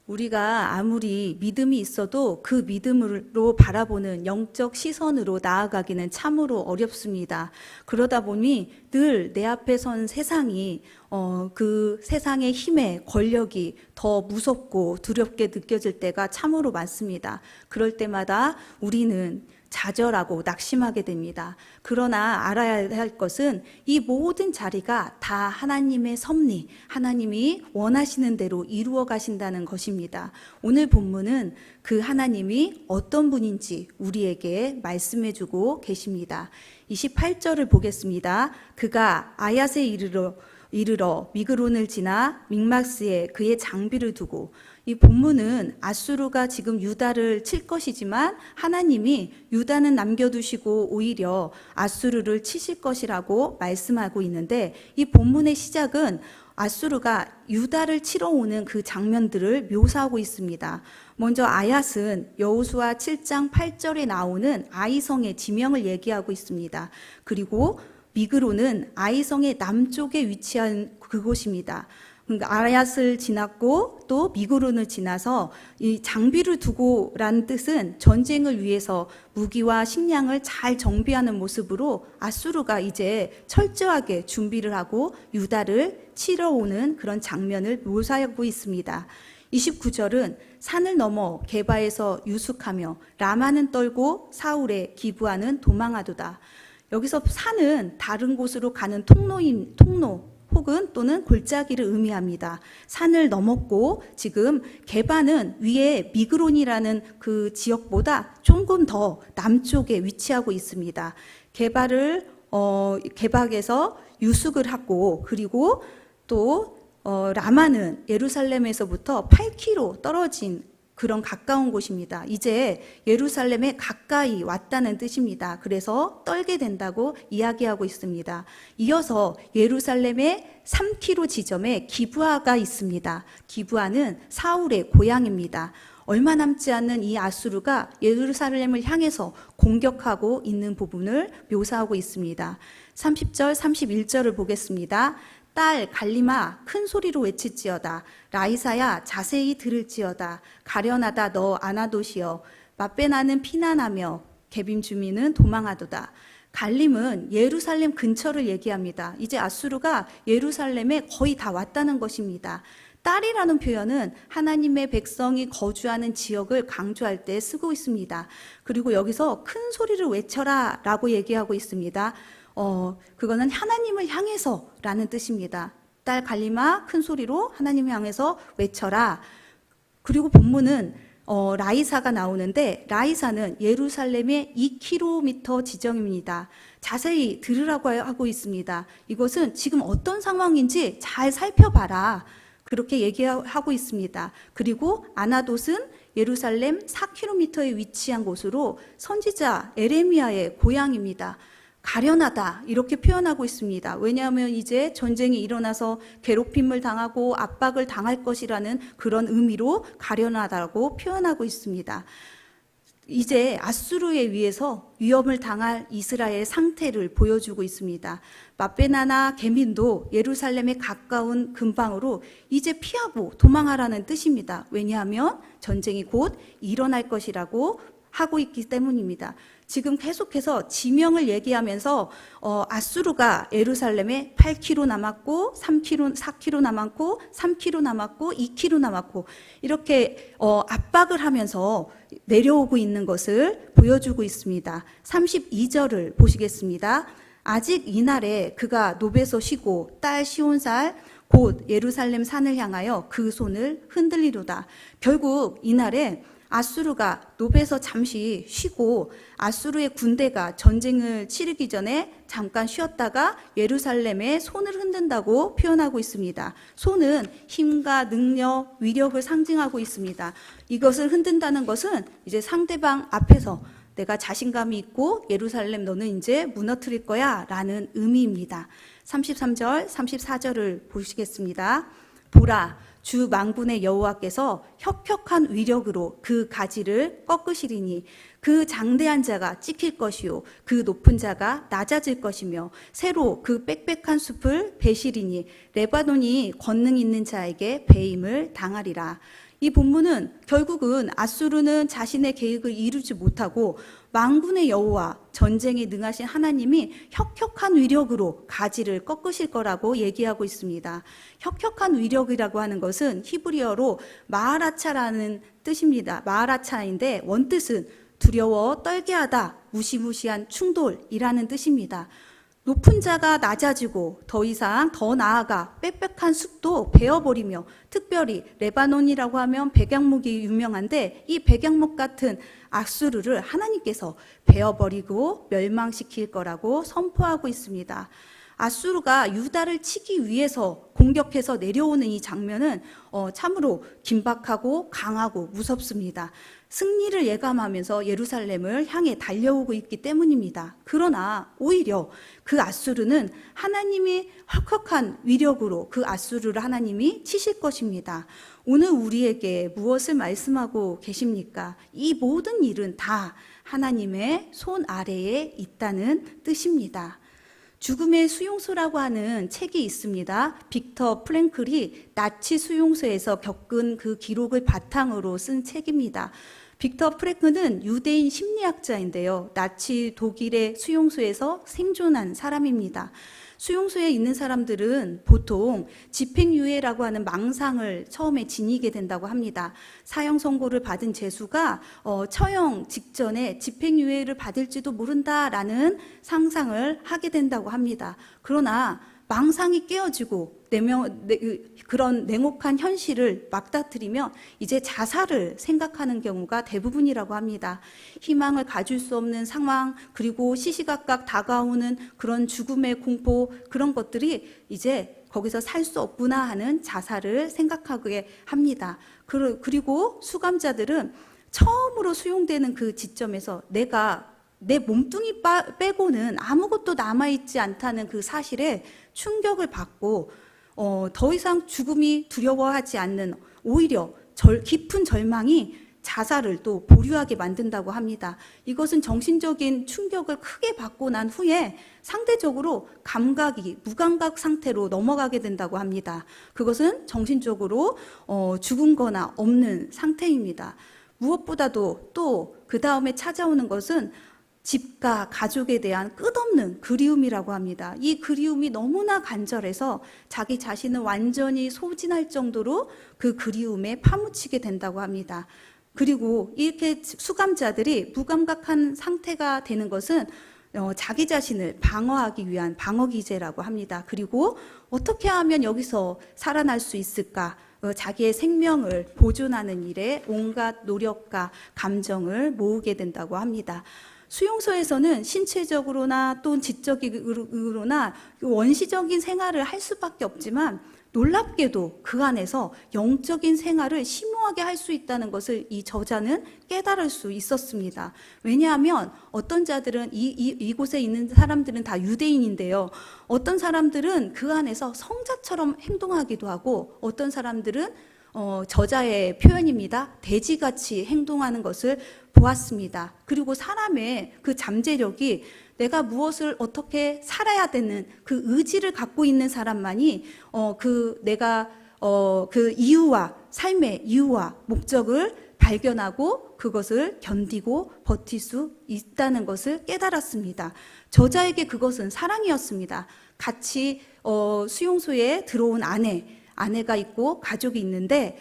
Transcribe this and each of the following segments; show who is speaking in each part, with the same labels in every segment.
Speaker 1: 우리가 아무리 믿음이 있어도 그 믿음으로 바라보는 영적 시선으로 나아가기는 참으로 어렵습니다. 그러다 보니 늘 내 앞에 선 세상이 그 세상의 힘에 권력이 더 무섭고 두렵게 느껴질 때가 참으로 많습니다. 그럴 때마다 우리는 좌절하고 낙심하게 됩니다. 그러나 알아야 할 것은 이 모든 자리가 다 하나님의 섭리, 하나님이 원하시는 대로 이루어 가신다는 것입니다. 오늘 본문은 그 하나님이 어떤 분인지 우리에게 말씀해 주고 계십니다. 28절을 보겠습니다. 그가 아얏에 이르러 미그론을 지나 믹마스에 그의 장비를 두고, 이 본문은 아수르가 지금 유다를 칠 것이지만 하나님이 유다는 남겨두시고 오히려 아수르를 치실 것이라고 말씀하고 있는데, 이 본문의 시작은 아수르가 유다를 치러 오는 그 장면들을 묘사하고 있습니다. 먼저 아얏은 여호수아 7장 8절에 나오는 아이성의 지명을 얘기하고 있습니다. 그리고 미그론은 아이성의 남쪽에 위치한 그곳입니다. 그러니까 아얏을 지났고 또 미그론을 지나서 이 장비를 두고라는 뜻은 전쟁을 위해서 무기와 식량을 잘 정비하는 모습으로 아수르가 이제 철저하게 준비를 하고 유다를 치러 오는 그런 장면을 묘사하고 있습니다. 29절은 산을 넘어 게바에서 유숙하며 라마는 떨고 사울의 기브아는 도망하도다. 여기서 산은 다른 곳으로 가는 통로 혹은 또는 골짜기를 의미합니다. 산을 넘었고 지금 게바는 위에 미그론이라는 그 지역보다 조금 더 남쪽에 위치하고 있습니다. 게박에서 유숙을 하고, 그리고 또 라마는 예루살렘에서부터 8km 떨어진 그런 가까운 곳입니다. 이제 예루살렘에 가까이 왔다는 뜻입니다. 그래서 떨게 된다고 이야기하고 있습니다. 이어서 예루살렘의 3km 지점에 기브아가 있습니다. 기브아는 사울의 고향입니다. 얼마 남지 않는 이 아수르가 예루살렘을 향해서 공격하고 있는 부분을 묘사하고 있습니다. 30절, 31절을 보겠습니다. 딸 갈림아 큰 소리로 외칠지어다. 라이사야 자세히 들을지어다. 가련하다 너 아나돗이여. 맛배나는 피난하며 게빔 주민은 도망하도다. 갈림은 예루살렘 근처를 얘기합니다. 이제 아수르가 예루살렘에 거의 다 왔다는 것입니다. 딸이라는 표현은 하나님의 백성이 거주하는 지역을 강조할 때 쓰고 있습니다. 그리고 여기서 큰 소리를 외쳐라 라고 얘기하고 있습니다. 그거는 하나님을 향해서 라는 뜻입니다. 딸 갈림아 큰 소리로 하나님을 향해서 외쳐라. 그리고 본문은 라이사가 나오는데, 라이사는 예루살렘의 2km 지점입니다. 자세히 들으라고 하고 있습니다. 이것은 지금 어떤 상황인지 잘 살펴봐라, 그렇게 얘기하고 있습니다. 그리고 아나돗은 예루살렘 4km에 위치한 곳으로 선지자 에레미야의 고향입니다. 가련하다 이렇게 표현하고 있습니다. 왜냐하면 이제 전쟁이 일어나서 괴롭힘을 당하고 압박을 당할 것이라는 그런 의미로 가련하다고 표현하고 있습니다. 이제 아수르에 의해서 위협을 당할 이스라엘 상태를 보여주고 있습니다. 맛배나나 게민도 예루살렘에 가까운 근방으로 이제 피하고 도망하라는 뜻입니다. 왜냐하면 전쟁이 곧 일어날 것이라고 하고 있기 때문입니다. 지금 계속해서 지명을 얘기하면서 아수르가 예루살렘에 8km 남았고 3km, 4km 남았고 3km 남았고 2km 남았고 이렇게 압박을 하면서 내려오고 있는 것을 보여주고 있습니다. 32절을 보시겠습니다. 아직 이날에 그가 노베서 쉬고 딸 시온살 곧 예루살렘 산을 향하여 그 손을 흔들리로다. 결국 이날에 아수르가 노베서 잠시 쉬고, 아수르의 군대가 전쟁을 치르기 전에 잠깐 쉬었다가 예루살렘에 손을 흔든다고 표현하고 있습니다. 손은 힘과 능력, 위력을 상징하고 있습니다. 이것을 흔든다는 것은 이제 상대방 앞에서 내가 자신감이 있고 예루살렘 너는 이제 무너뜨릴 거야 라는 의미입니다. 33절, 34절을 보시겠습니다. 보라, 주 만군의 여호와께서 혁혁한 위력으로 그 가지를 꺾으시리니 그 장대한 자가 찍힐 것이요 그 높은 자가 낮아질 것이며 새로 그 빽빽한 숲을 베시리니 레바논이 권능 있는 자에게 배임을 당하리라. 이 본문은 결국은 아수르는 자신의 계획을 이루지 못하고 만군의 여호와 전쟁에 능하신 하나님이 혁혁한 위력으로 가지를 꺾으실 거라고 얘기하고 있습니다. 혁혁한 위력이라고 하는 것은 히브리어로 마하라차라는 뜻입니다. 마하라차인데 원뜻은 두려워 떨게 하다, 무시무시한 충돌이라는 뜻입니다. 높은 자가 낮아지고 더 이상 더 나아가 빽빽한 숲도 베어버리며, 특별히 레바논이라고 하면 백향목이 유명한데 이 백향목 같은 아수르를 하나님께서 베어버리고 멸망시킬 거라고 선포하고 있습니다. 아수르가 유다를 치기 위해서 공격해서 내려오는 이 장면은 참으로 긴박하고 강하고 무섭습니다. 승리를 예감하면서 예루살렘을 향해 달려오고 있기 때문입니다. 그러나 오히려 그 아수르는 하나님이 혁혁한 위력으로 그 아수르를 하나님이 치실 것입니다. 오늘 우리에게 무엇을 말씀하고 계십니까? 이 모든 일은 다 하나님의 손 아래에 있다는 뜻입니다. 죽음의 수용소라고 하는 책이 있습니다. 빅터 프랭클이 나치 수용소에서 겪은 그 기록을 바탕으로 쓴 책입니다. 빅터 프랭클은 유대인 심리학자인데요. 나치 독일의 수용소에서 생존한 사람입니다. 수용소에 있는 사람들은 보통 집행유예라고 하는 망상을 처음에 지니게 된다고 합니다. 사형 선고를 받은 죄수가 처형 직전에 집행유예를 받을지도 모른다라는 상상을 하게 된다고 합니다. 그러나 망상이 깨어지고 그런 냉혹한 현실을 맞닥뜨리면 이제 자살을 생각하는 경우가 대부분이라고 합니다. 희망을 가질 수 없는 상황, 그리고 시시각각 다가오는 그런 죽음의 공포, 그런 것들이 이제 거기서 살 수 없구나 하는 자살을 생각하게 합니다. 그리고 수감자들은 처음으로 수용되는 그 지점에서 내 몸뚱이 빼고는 아무것도 남아있지 않다는 그 사실에 충격을 받고 더 이상 죽음이 두려워하지 않는, 오히려 깊은 절망이 자살을 또 보류하게 만든다고 합니다. 이것은 정신적인 충격을 크게 받고 난 후에 상대적으로 감각이 무감각 상태로 넘어가게 된다고 합니다. 그것은 정신적으로 죽은 거나 없는 상태입니다. 무엇보다도 또 그 다음에 찾아오는 것은 집과 가족에 대한 끝없는 그리움이라고 합니다. 이 그리움이 너무나 간절해서 자기 자신은 완전히 소진할 정도로 그 그리움에 파묻히게 된다고 합니다. 그리고 이렇게 수감자들이 무감각한 상태가 되는 것은 자기 자신을 방어하기 위한 방어기제라고 합니다. 그리고 어떻게 하면 여기서 살아날 수 있을까? 자기의 생명을 보존하는 일에 온갖 노력과 감정을 모으게 된다고 합니다. 수용소에서는 신체적으로나 또 지적으로나 원시적인 생활을 할 수밖에 없지만 놀랍게도 그 안에서 영적인 생활을 심오하게 할 수 있다는 것을 이 저자는 깨달을 수 있었습니다. 왜냐하면 어떤 자들은 이곳에 있는 사람들은 다 유대인인데요. 어떤 사람들은 그 안에서 성자처럼 행동하기도 하고, 어떤 사람들은 저자의 표현입니다. 돼지같이 행동하는 것을 보았습니다. 그리고 사람의 그 잠재력이 내가 무엇을 어떻게 살아야 되는 그 의지를 갖고 있는 사람만이 그 이유와 삶의 이유와 목적을 발견하고 그것을 견디고 버틸 수 있다는 것을 깨달았습니다. 저자에게 그것은 사랑이었습니다. 같이 수용소에 들어온 아내가 있고 가족이 있는데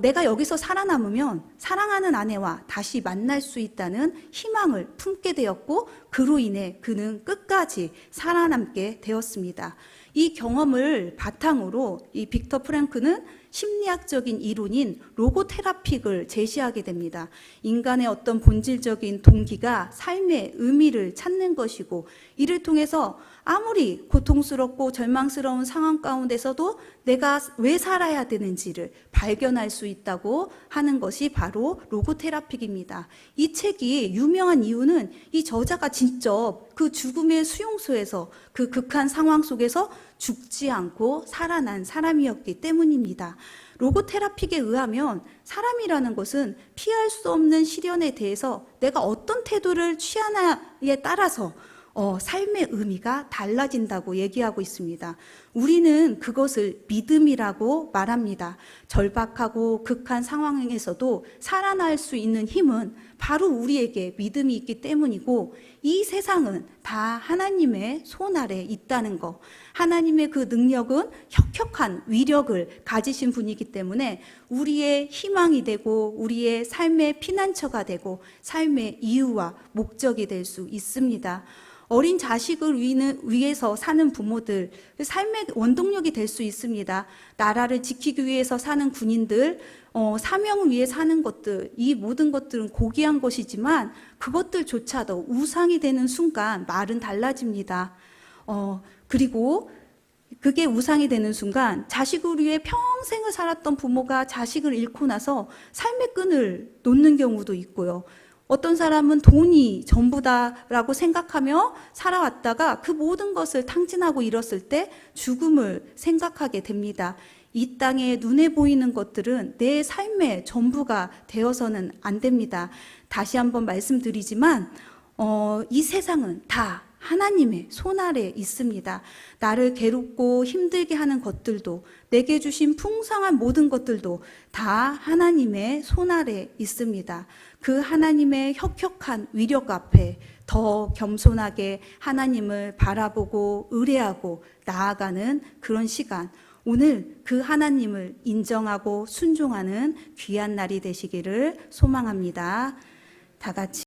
Speaker 1: 내가 여기서 살아남으면 사랑하는 아내와 다시 만날 수 있다는 희망을 품게 되었고, 그로 인해 그는 끝까지 살아남게 되었습니다. 이 경험을 바탕으로 이 빅터 프랭크는 심리학적인 이론인 로고테라픽을 제시하게 됩니다. 인간의 어떤 본질적인 동기가 삶의 의미를 찾는 것이고, 이를 통해서 아무리 고통스럽고 절망스러운 상황 가운데서도 내가 왜 살아야 되는지를 발견할 수 있다고 하는 것이 바로 로고테라픽입니다. 이 책이 유명한 이유는 이 저자가 직접 그 죽음의 수용소에서 그 극한 상황 속에서 죽지 않고 살아난 사람이었기 때문입니다. 로고테라픽에 의하면 사람이라는 것은 피할 수 없는 시련에 대해서 내가 어떤 태도를 취하냐에 따라서 삶의 의미가 달라진다고 얘기하고 있습니다. 우리는 그것을 믿음이라고 말합니다. 절박하고 극한 상황에서도 살아날 수 있는 힘은 바로 우리에게 믿음이 있기 때문이고, 이 세상은 다 하나님의 손 아래 있다는 거, 하나님의 그 능력은 혁혁한 위력을 가지신 분이기 때문에 우리의 희망이 되고 우리의 삶의 피난처가 되고 삶의 이유와 목적이 될 수 있습니다. 어린 자식을 위해서 사는 부모들, 삶의 원동력이 될 수 있습니다. 나라를 지키기 위해서 사는 군인들, 사명을 위해 사는 것들, 이 모든 것들은 고귀한 것이지만 그것들조차도 우상이 되는 순간 말은 달라집니다. 그리고 그게 우상이 되는 순간 자식을 위해 평생을 살았던 부모가 자식을 잃고 나서 삶의 끈을 놓는 경우도 있고요. 어떤 사람은 돈이 전부다라고 생각하며 살아왔다가 그 모든 것을 탕진하고 잃었을 때 죽음을 생각하게 됩니다. 이 땅에 눈에 보이는 것들은 내 삶의 전부가 되어서는 안 됩니다. 다시 한번 말씀드리지만 이 세상은 다 하나님의 손 아래 있습니다. 나를 괴롭고 힘들게 하는 것들도, 내게 주신 풍성한 모든 것들도 다 하나님의 손 아래 있습니다. 그 하나님의 혁혁한 위력 앞에 더 겸손하게 하나님을 바라보고 의뢰하고 나아가는 그런 시간, 오늘 그 하나님을 인정하고 순종하는 귀한 날이 되시기를 소망합니다. 다 같이